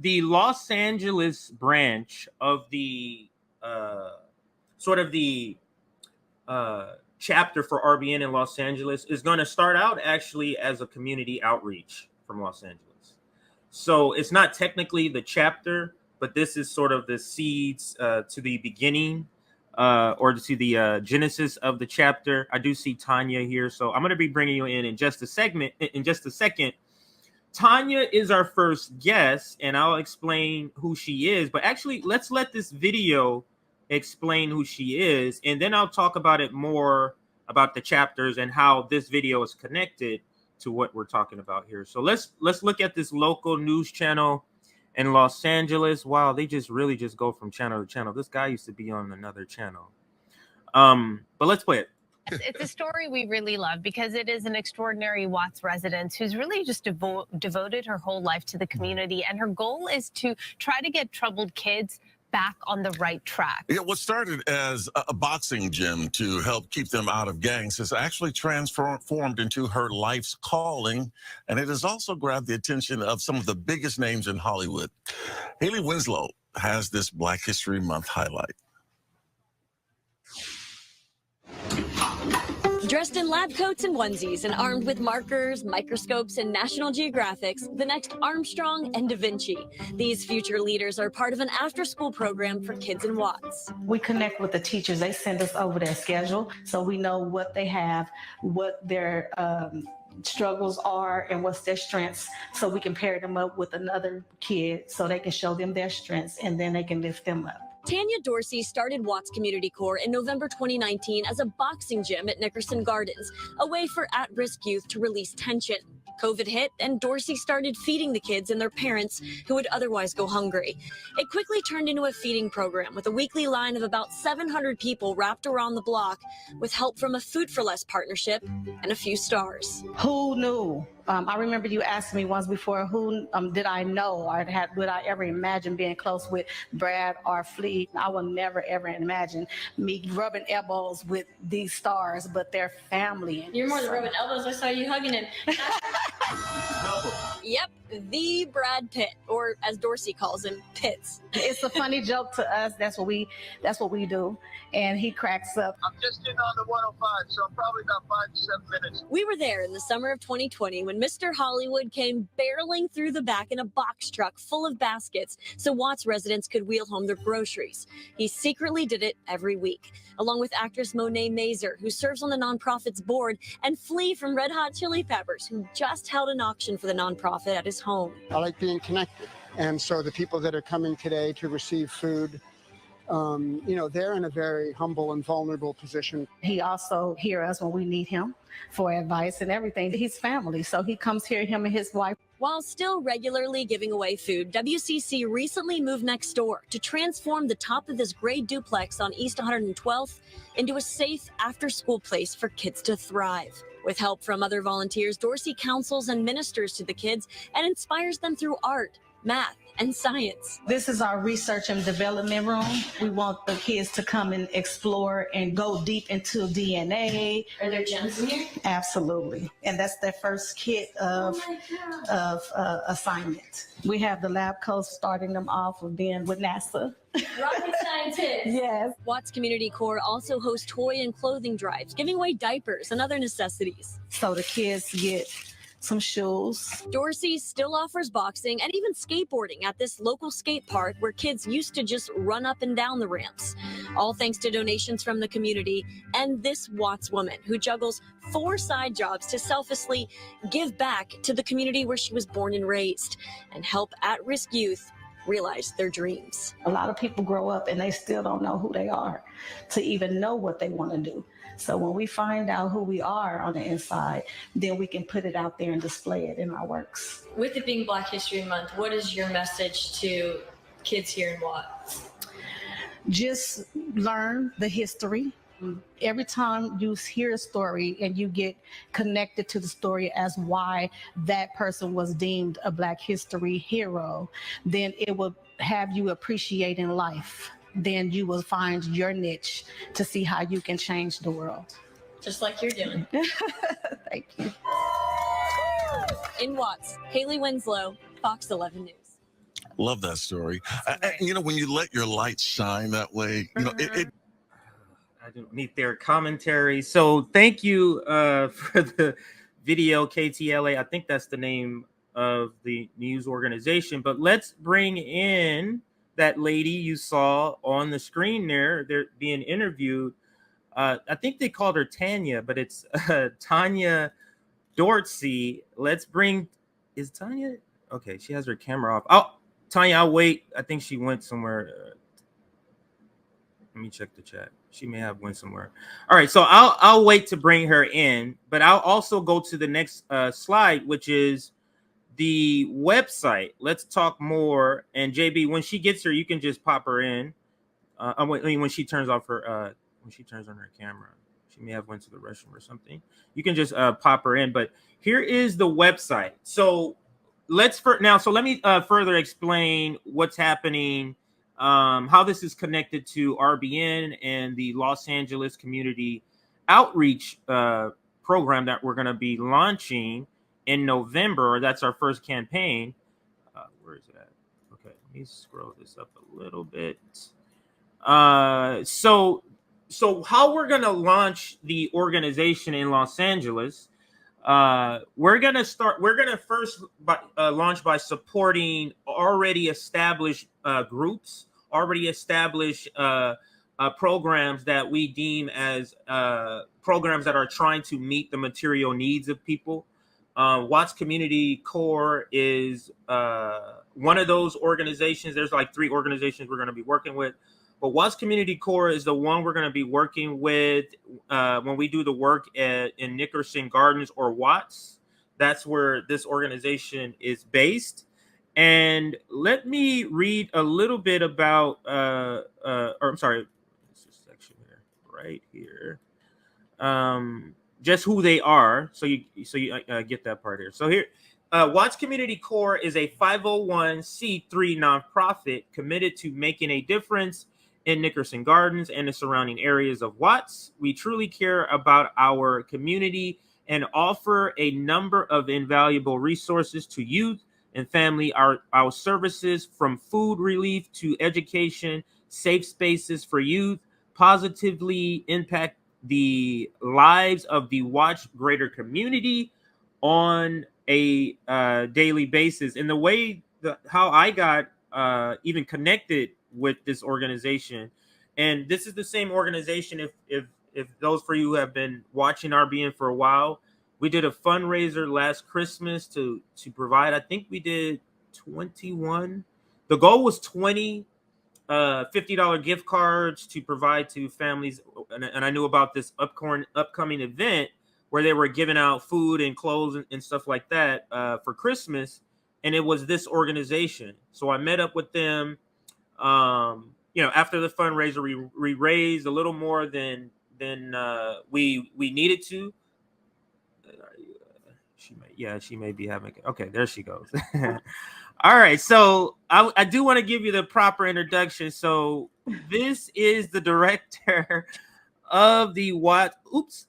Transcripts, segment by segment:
the Los Angeles branch of the sort of the chapter for RBN in Los Angeles is going to start out actually as a community outreach from Los Angeles. So it's not technically the chapter, but this is sort of the seeds to the beginning or to the genesis of the chapter. I do see Tanya here, so I'm going to be bringing you in just a second. Tanya is our first guest, and I'll explain who she is. But actually, let's let this video explain who she is, and then I'll talk about it more about the chapters and how this video is connected to what we're talking about here. So let's look at this local news channel in Los Angeles. Wow, they really just go from channel to channel. This guy used to be on another channel. But let's play it. It's a story we really love because it is an extraordinary Watts resident who's really just devoted her whole life to the community, and her goal is to try to get troubled kids back on the right track. Yeah, what started as a boxing gym to help keep them out of gangs has actually transformed into her life's calling, and it has also grabbed the attention of some of the biggest names in Hollywood. Haley Winslow has this Black History Month highlight. Dressed in lab coats and onesies and armed with markers, microscopes, and National Geographics, the next Armstrong and Da Vinci. These future leaders are part of an after-school program for kids in Watts. We connect with the teachers. They send us over their schedule, so we know what they have, what their struggles are, and what's their strengths, so we can pair them up with another kid so they can show them their strengths, and then they can lift them up. Tanya Dorsey started Watts Community Corps in November 2019 as a boxing gym at Nickerson Gardens, a way for at-risk youth to release tension. COVID hit, and Dorsey started feeding the kids and their parents who would otherwise go hungry. It quickly turned into a feeding program with a weekly line of about 700 people wrapped around the block, with help from a Food for Less partnership and a few stars. Who knew? I remember you asked me once before, who did I know or would I ever imagine being close with Brad or Flea? I will never, ever imagine me rubbing elbows with these stars, but their family. You're more than rubbing elbows. I saw you hugging him. Yep, the Brad Pitt, or as Dorsey calls him, Pitts. It's a funny joke to us. That's what we do, and he cracks up. I'm just in on the 105, so I'm probably about 5 to 7 minutes. We were there in the summer of 2020 when Mr. Hollywood came barreling through the back in a box truck full of baskets so Watts residents could wheel home their groceries. He secretly did it every week, along with actress Monet Mazer, who serves on the nonprofit's board, and Flea from Red Hot Chili Peppers, who just held an auction for the nonprofit at his home. I like being connected. And so the people that are coming today to receive food, they're in a very humble and vulnerable position. He also hears us when we need him for advice and everything. He's family, so he comes here, him and his wife. While still regularly giving away food, WCC recently moved next door to transform the top of this gray duplex on East 112th into a safe after-school place for kids to thrive. With help from other volunteers, Dorsey counsels and ministers to the kids and inspires them through art, math, and science. This is our research and development room. We want the kids to come and explore and go deep into DNA. Are there gems in here? Absolutely. And that's their first kit of assignment. We have the lab coats starting them off with being with NASA. Rocket scientists. Yes. Watts Community Corps also hosts toy and clothing drives, giving away diapers and other necessities. So the kids get some shoes. Dorsey still offers boxing and even skateboarding at this local skate park where kids used to just run up and down the ramps. All thanks to donations from the community and this Watts woman who juggles 4 side jobs to selflessly give back to the community where she was born and raised and help at-risk youth realize their dreams. A lot of people grow up and they still don't know who they are to even know what they want to do. So when we find out who we are on the inside, then we can put it out there and display it in our works. With it being Black History Month, what is your message to kids here in Watts? Just learn the history. Every time you hear a story and you get connected to the story as why that person was deemed a Black history hero, then it will have you appreciating life. Then you will find your niche to see how you can change the world. Just like you're doing. Thank you. In Watts, Haley Winslow, Fox 11 News. Love that story. You know, when you let your light shine that way, you know, it I don't need their commentary. So thank you for the video, KTLA. I think that's the name of the news organization. But let's bring in that lady you saw on the screen there. They're being interviewed. I think they called her Tanya, but it's Tanya Dorsey. Let's bring. Is Tanya? Okay, she has her camera off. Oh, Tanya, I'll wait. I think she went somewhere. Let me check the chat. She may have went somewhere. All right, so I'll wait to bring her in, but I'll also go to the next slide, which is the website. Let's talk more. And JB, when she gets here, you can just pop her in. I mean, when she turns off her when she turns on her camera, she may have went to the restroom or something. You can just pop her in. But here is the website. So so let me further explain what's happening. How this is connected to RBN and the Los Angeles Community Outreach program that we're going to be launching in November. That's our first campaign. Where is it at? Okay, let me scroll this up a little bit. So how we're going to launch the organization in Los Angeles. We're gonna first launch by supporting already established groups, already established programs that we deem as programs that are trying to meet the material needs of people. Watts Community Corps is one of those organizations. There's like 3 organizations we're going to be working with. But Watts Community Corps is the one we're going to be working with when we do the work in Nickerson Gardens or Watts. That's where this organization is based. And let me read a little bit about, or I'm sorry, this is section here, right here. Just who they are, so you get that part here. So here, Watts Community Corps is a 501c3 nonprofit committed to making a difference in Nickerson Gardens and the surrounding areas of Watts. We truly care about our community and offer a number of invaluable resources to youth and family. Our services, from food relief to education, safe spaces for youth, positively impact the lives of the Watts greater community on a daily basis. And the way how I got even connected with this organization, and this is the same organization, if those for you who have been watching RBN for a while, we did a fundraiser last Christmas to provide, I think we did 21, the goal was 20 $50 gift cards to provide to families, and I knew about this upcoming event where they were giving out food and clothes and stuff like that for Christmas, and it was this organization. So I met up with them. After the fundraiser, we raised a little more than we needed to. She may be having. Okay, there she goes. All right, so I do want to give you the proper introduction. So this is the director of the Watts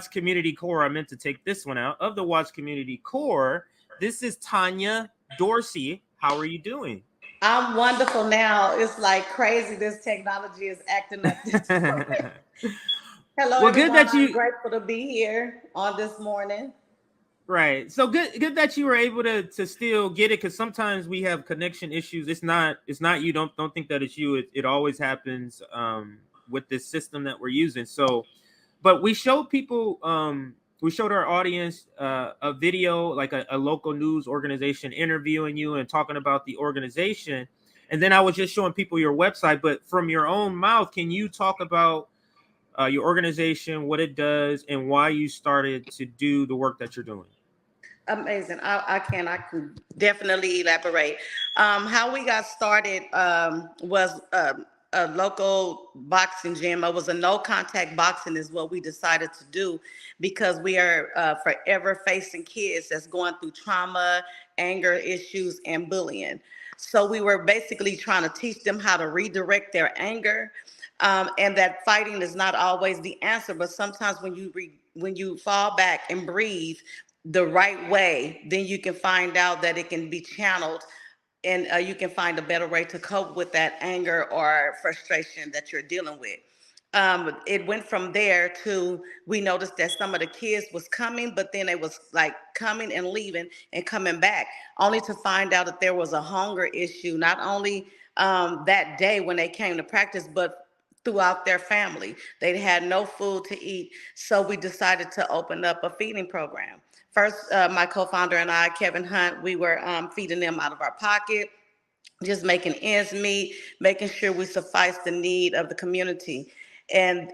Community Corps. I meant to take this one out. Of the Watts Community Corps, this is Tanya Dorsey. How are you doing? I'm wonderful now. It's like crazy. This technology is acting up this morning. Hello, well, everyone. I'm grateful to be here on this morning. Right. So good that you were able to still get it, because sometimes we have connection issues. It's not you. Don't think that it's you. It always happens with this system that we're using. So, but we showed people, we showed our audience a video, like a local news organization interviewing you and talking about the organization. And then I was just showing people your website. But from your own mouth, can you talk about your organization, what it does, and why you started to do the work that you're doing? Amazing. I can definitely elaborate. How we got started was a local boxing gym. It was a no contact boxing is what we decided to do, because we are forever facing kids that's going through trauma, anger issues, and bullying. So we were basically trying to teach them how to redirect their anger. And that fighting is not always the answer, but sometimes when you fall back and breathe the right way, then you can find out that it can be channeled you can find a better way to cope with that anger or frustration that you're dealing with. It went from there to, we noticed that some of the kids was coming, but then they was like coming and leaving and coming back, only to find out that there was a hunger issue, not only that day when they came to practice, but throughout their family. They had no food to eat. So we decided to open up a feeding program. First, my co-founder and I, Kevin Hunt, we were feeding them out of our pocket, just making ends meet, making sure we suffice the need of the community. And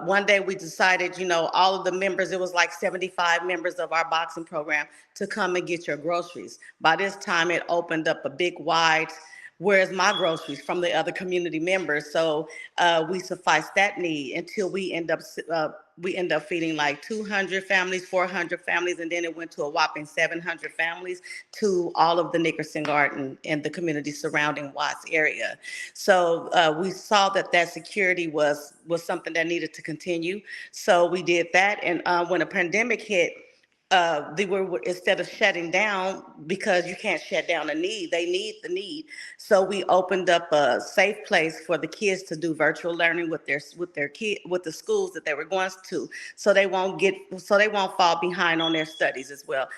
one day we decided, all of the members, it was like 75 members of our boxing program, to come and get your groceries. By this time, it opened up a big wide, where's my groceries, from the other community members. So we sufficed that need until we end up feeding like 200 families, 400 families, and then it went to a whopping 700 families to all of the Nickerson Garden and the community surrounding Watts area. So we saw that security was something that needed to continue. So we did that, and when a pandemic hit, they were, instead of shutting down, because you can't shut down a need, they need the need. So we opened up a safe place for the kids to do virtual learning with the schools that they were going to, so they won't fall behind on their studies as well.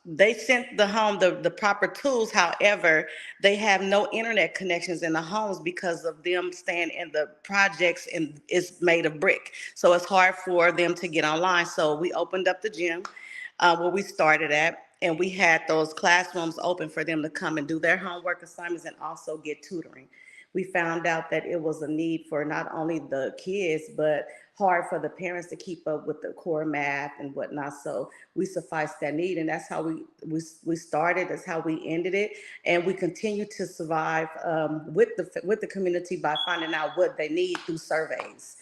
They sent the home the proper tools. However, they have no internet connections in the homes because of them staying in the projects, and it's made of brick. So it's hard for them to get online. So we opened up the gym where we started at, and we had those classrooms open for them to come and do their homework assignments and also get tutoring. We found out that it was a need for not only the kids, but hard for the parents to keep up with the core math and whatnot. So we sufficed that need, and that's how we started. That's how we ended it, and we continue to survive with the community by finding out what they need through surveys.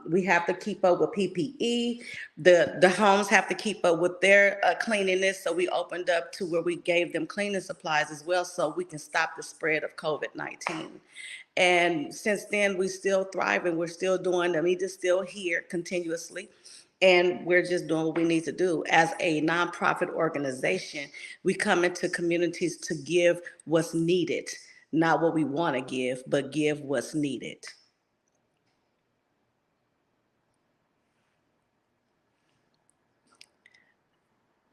We have to keep up with PPE. The homes have to keep up with their cleanliness. So we opened up to where we gave them cleaning supplies as well, so we can stop the spread of COVID-19. And since then, we're still thriving. We're still doing, the need is still here continuously. And we're just doing what we need to do. As a nonprofit organization, we come into communities to give what's needed, not what we want to give, but give what's needed.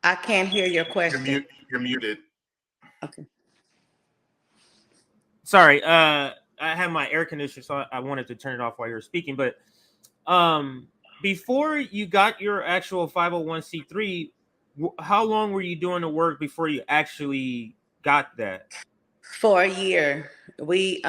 I can't hear your question. You're muted. Okay. Sorry, I have my air conditioner, so I wanted to turn it off while you were speaking. But before you got your actual 501c3, how long were you doing the work before you actually got that? For a year. We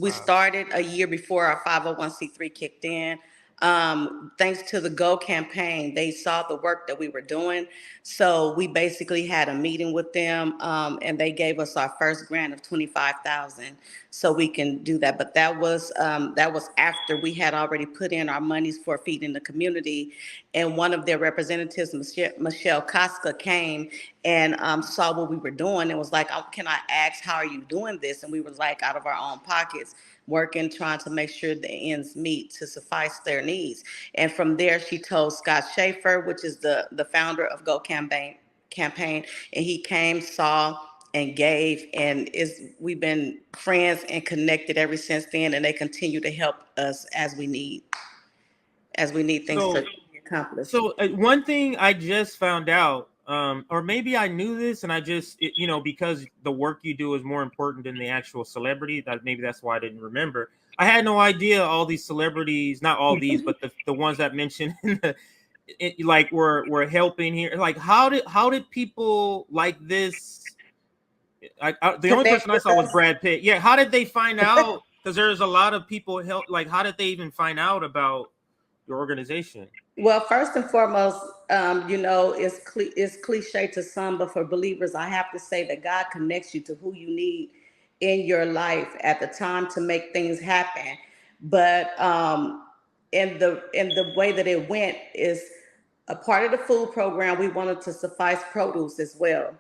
started a year before our 501c3 kicked in. Thanks to the Go campaign, they saw the work that we were doing. So we basically had a meeting with them, and they gave us our first grant of $25,000 so we can do that. But that was after we had already put in our monies for feeding the community. And one of their representatives, Michelle Casca, came and saw what we were doing and was like, oh, can I ask, how are you doing this? And we were like, out of our own pockets, working, trying to make sure the ends meet to suffice their needs. And from there, she told Scott Schaefer, which is the founder of Go campaign, and he came, saw, and gave, and we've been friends and connected ever since then, and they continue to help us as we need things to be accomplished. So one thing I just found out, or maybe I knew this, and I just, because the work you do is more important than the actual celebrity, that maybe that's why I didn't remember. I had no idea all these celebrities, not all these, but the ones that mentioned, like were helping here. Like, how did people like this? The only person I saw was Brad Pitt. Yeah, how did they find out? Because there's a lot of people help. Like, how did they even find out about your organization? Well, first and foremost, it's cliche to some, but for believers, I have to say that God connects you to who you need in your life at the time to make things happen. But in the way that it went is a part of the food program. We wanted to suffice produce as well,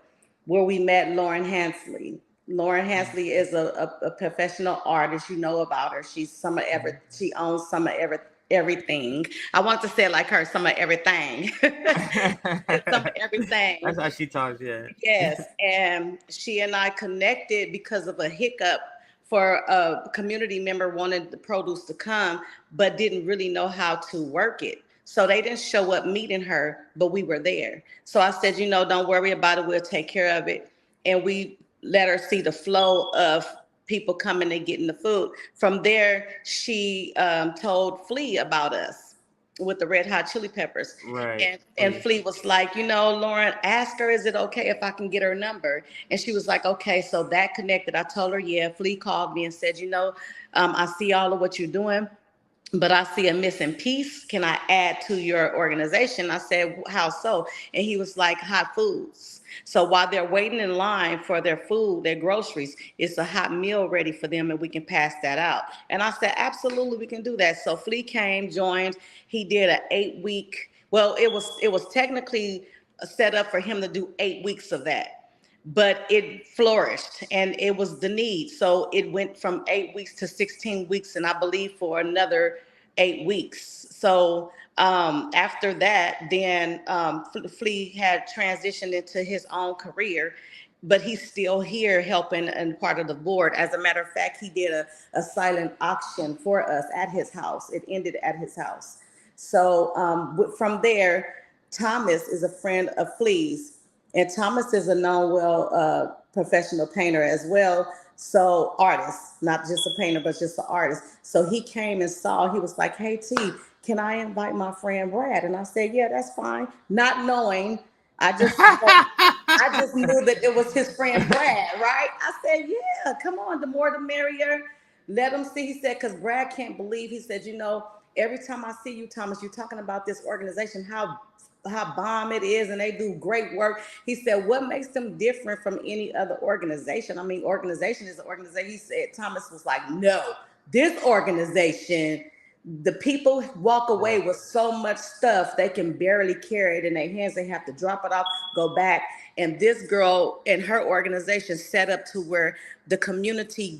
where we met Lauren Hansley. Lauren Hansley is a professional artist. You know about her. She's she owns Summer everything. I want to say it like her, some of everything. Some of everything. That's how she talks, yeah. Yes, and she and I connected because of a hiccup for a community member wanted the produce to come, but didn't really know how to work it. So they didn't show up meeting her, but we were there. So I said, don't worry about it. We'll take care of it. And we let her see the flow of people coming and getting the food. From there, she told Flea about us with the Red Hot Chili Peppers. Right. And Flea was like, Lauren, ask her, is it okay if I can get her number? And she was like, okay. So that connected. I told her, yeah. Flea called me and said, I see all of what you're doing, but I see a missing piece. Can I add to your organization? I said, how so? And he was like, hot foods. So while they're waiting in line for their food, their groceries, it's a hot meal ready for them and we can pass that out. And I said, absolutely, we can do that. So Flea came, joined. He did an 8-week, well, it was technically set up for him to do 8 weeks of that, but it flourished and it was the need. So it went from 8 weeks to 16 weeks, and I believe for another 8 weeks. So after that, then Flea had transitioned into his own career, but he's still here helping and part of the board. As a matter of fact, he did a silent auction for us at his house. It ended at his house. So from there, Thomas is a friend of Flea's, and Thomas is a known professional painter as well. So artist, not just a painter, but just an artist. So he came and saw, he was like, hey, T, can I invite my friend Brad? And I said, yeah, that's fine. Not knowing, I just knew that it was his friend Brad, right? I said, yeah, come on, the more the merrier. Let him see. He said, because Brad can't believe, he said, every time I see you, Thomas, you're talking about this organization, how bomb it is, and they do great work. He said, what makes them different from any other organization? I mean, organization is an organization. He said, Thomas was like, no, this organization, the people walk away with so much stuff, they can barely carry it in their hands. They have to drop it off, go back. And this girl and her organization set up to where the community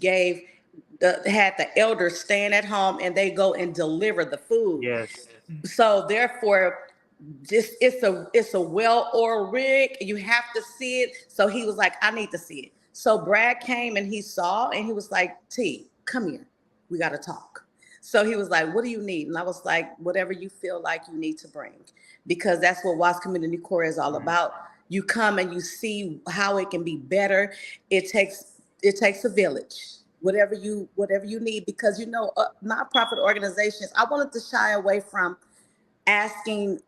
had the elders staying at home and they go and deliver the food. Yes. So therefore, it's a well-oiled rig. You have to see it. So he was like, I need to see it. So Brad came and he saw, and he was like, T, come here. We got to talk. So he was like, what do you need? And I was like, whatever you feel like you need to bring, because that's what Watts Community Corps is all about. You come and you see how it can be better. It takes a village. Whatever you need, because nonprofit organizations, I wanted to shy away from asking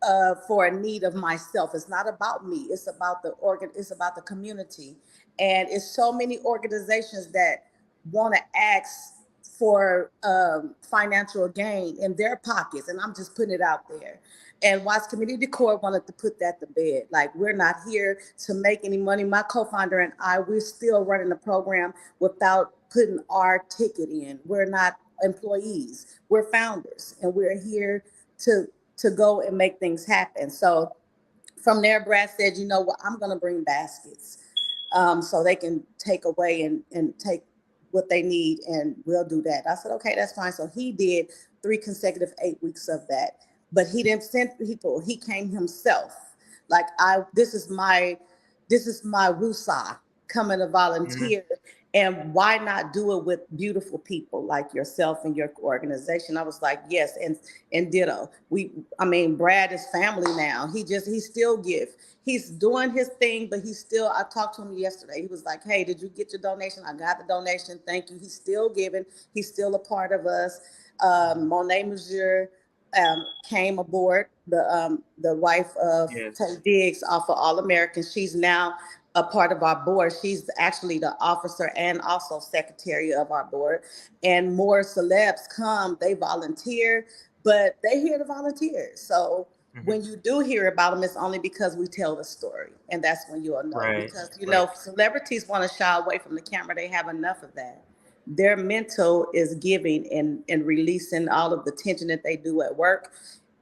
for a need of myself. It's not about me. It's about it's about the community. And it's so many organizations that want to ask for financial gain in their pockets. And I'm just putting it out there. And Watts Community Corps wanted to put that to bed. Like, we're not here to make any money. My co-founder and I, we're still running the program without putting our ticket in. We're not employees. We're founders, and we're here to go and make things happen. So from there, Brad said, you know what, I'm going to bring baskets so they can take away and take what they need, and we'll do that. I said, okay, that's fine. So he did 3 consecutive 8 weeks of that, but he didn't send people. He came himself. Like, this is my woosah, coming to volunteer. Mm-hmm. And why not do it with beautiful people like yourself and your organization? I was like, yes, and ditto. Brad is family now. He still give. He's doing his thing, but I talked to him yesterday. He was like, hey, did you get your donation? I got the donation. Thank you. He's still giving. He's still a part of us. Monet Monsieur came aboard, the wife of Tay Diggs off of All Americans. She's now a part of our board. She's actually the officer and also secretary of our board. And more celebs come, they volunteer, but they're here to volunteer. So when you do hear about them, it's only because we tell the story. And that's when you'll know. Right. Because, celebrities want to shy away from the camera. They have enough of that. Their mental is giving and releasing all of the tension that they do at work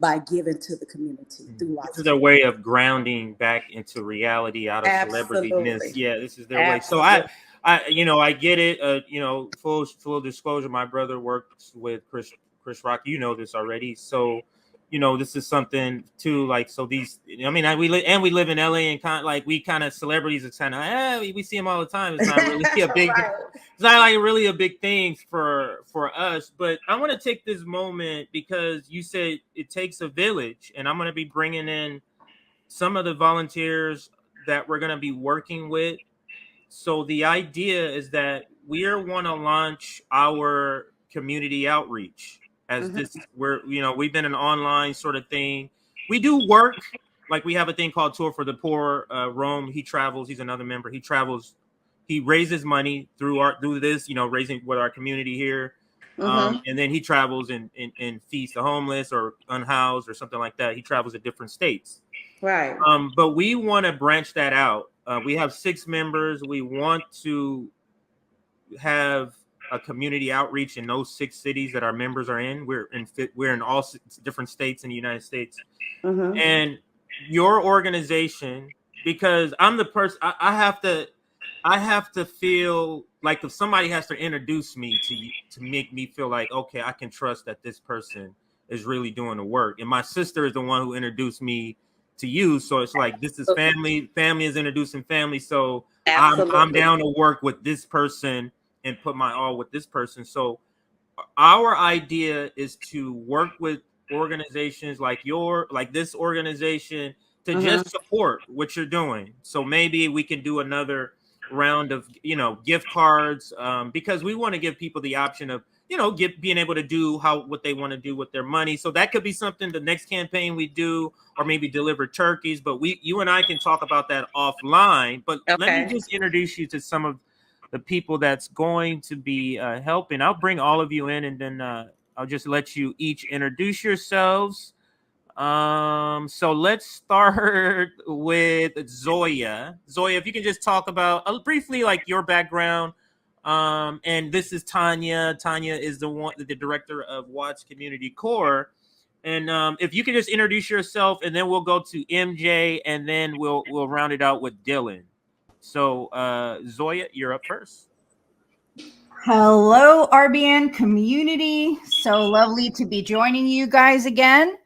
by giving to the community through lots. This is their way of grounding back into reality out of celebrityness. Yeah, this is their way. So I get it. Full disclosure, my brother works with Chris Rock, you know this already. So, this is something too, like, so these, we live in LA, and we kind of celebrities. It's kind of, we see them all the time. It's not really a big, Right. it's not like really a big thing for us. But I want to take this moment because you said it takes a village, and I'm going to be bringing in some of the volunteers that we're going to be working with. So the idea is that we want to launch our community outreach as this, we've been an online sort of thing. We do work, like we have a thing called Tour for the Poor. Rome, he travels, he's another member. He travels, he raises money through this, raising with our community here. And then he travels and feeds the homeless or unhoused or something like that. He travels to different states. Right. But we want to branch that out. We have 6 members. We want to have a community outreach in those 6 cities that our members are in. We're in all different states in the United States. And your organization, because I'm the person, I have to feel like if somebody has to introduce me to you, to make me feel like, okay, I can trust that this person is really doing the work. And my sister is the one who introduced me to you. So it's like, this is family is introducing family. So I'm down to work with this person and put my all with this person. So our idea is to work with organizations like this organization to just support what you're doing. So maybe we can do another round of, gift cards, because we want to give people the option of, being able to do what they want to do with their money. So that could be something the next campaign we do, or maybe deliver turkeys. But you and I can talk about that offline. But let me just introduce you to some of the people that's going to be helping. I'll bring all of you in, and then I'll just let you each introduce yourselves. So let's start with Zoya. Zoya, if you can just talk about briefly, like, your background. And this is Tanya. Tanya is the director of Watts Community Corps. And if you can just introduce yourself, and then we'll go to MJ, and then we'll round it out with Dylan. So Zoya, you're up first. Hello, RBN community. So lovely to be joining you guys again.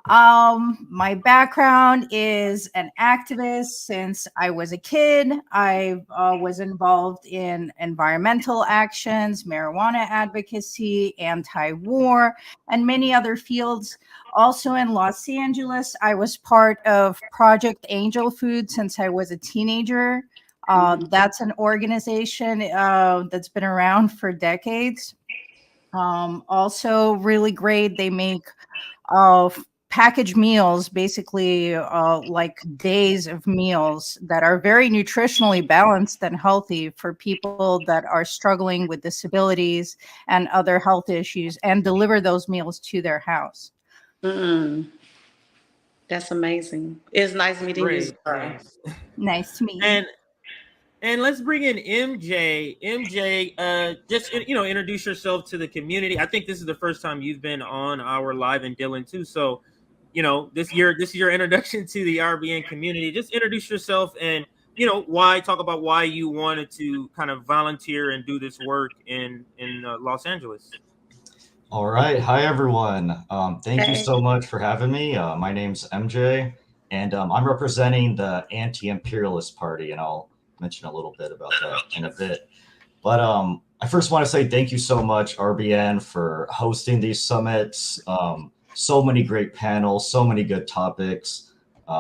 My background is an activist since I was a kid. I was involved in environmental actions, marijuana advocacy, anti-war, and many other fields. Also in Los Angeles, I was part of Project Angel Food since I was a teenager. That's an organization that's been around for decades. Also really great. They make packaged meals, basically like days of meals that are very nutritionally balanced and healthy for people that are struggling with disabilities and other health issues, and deliver those meals to their house. That's amazing. It's nice meeting you. Nice. Nice to meet you. And let's bring in MJ. MJ, just introduce yourself to the community. I think this is the first time you've been on our live, and Dylan too. So, this is your introduction to the RBN community. Just introduce yourself, and talk about why you wanted to kind of volunteer and do this work in Los Angeles. All right. Hi, everyone. Thank you so much for having me. My name's MJ, and I'm representing the Anti-Imperialist Party, and I'll mention a little bit about that in a bit. But I first want to say thank you so much, RBN, for hosting these summits. So many great panels, so many good topics.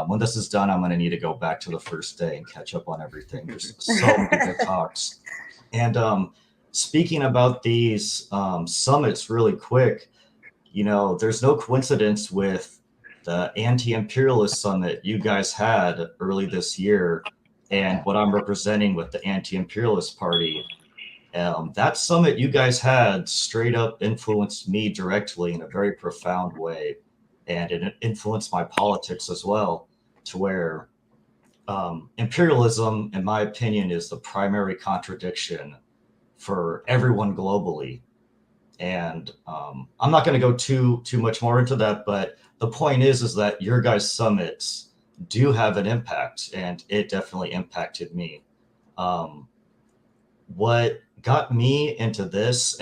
When this is done, I'm going to need to go back to the first day and catch up on everything. There's so many good talks. And speaking about these summits really quick, there's no coincidence with the Anti-Imperialist Summit you guys had early this year, and what I'm representing with the Anti-Imperialist Party. That summit you guys had straight up influenced me directly in a very profound way. And it influenced my politics as well, to where imperialism, in my opinion, is the primary contradiction for everyone globally. And I'm not going to go too much more into that, but the point is that your guys' summits do have an impact, and it definitely impacted me. What got me into this, and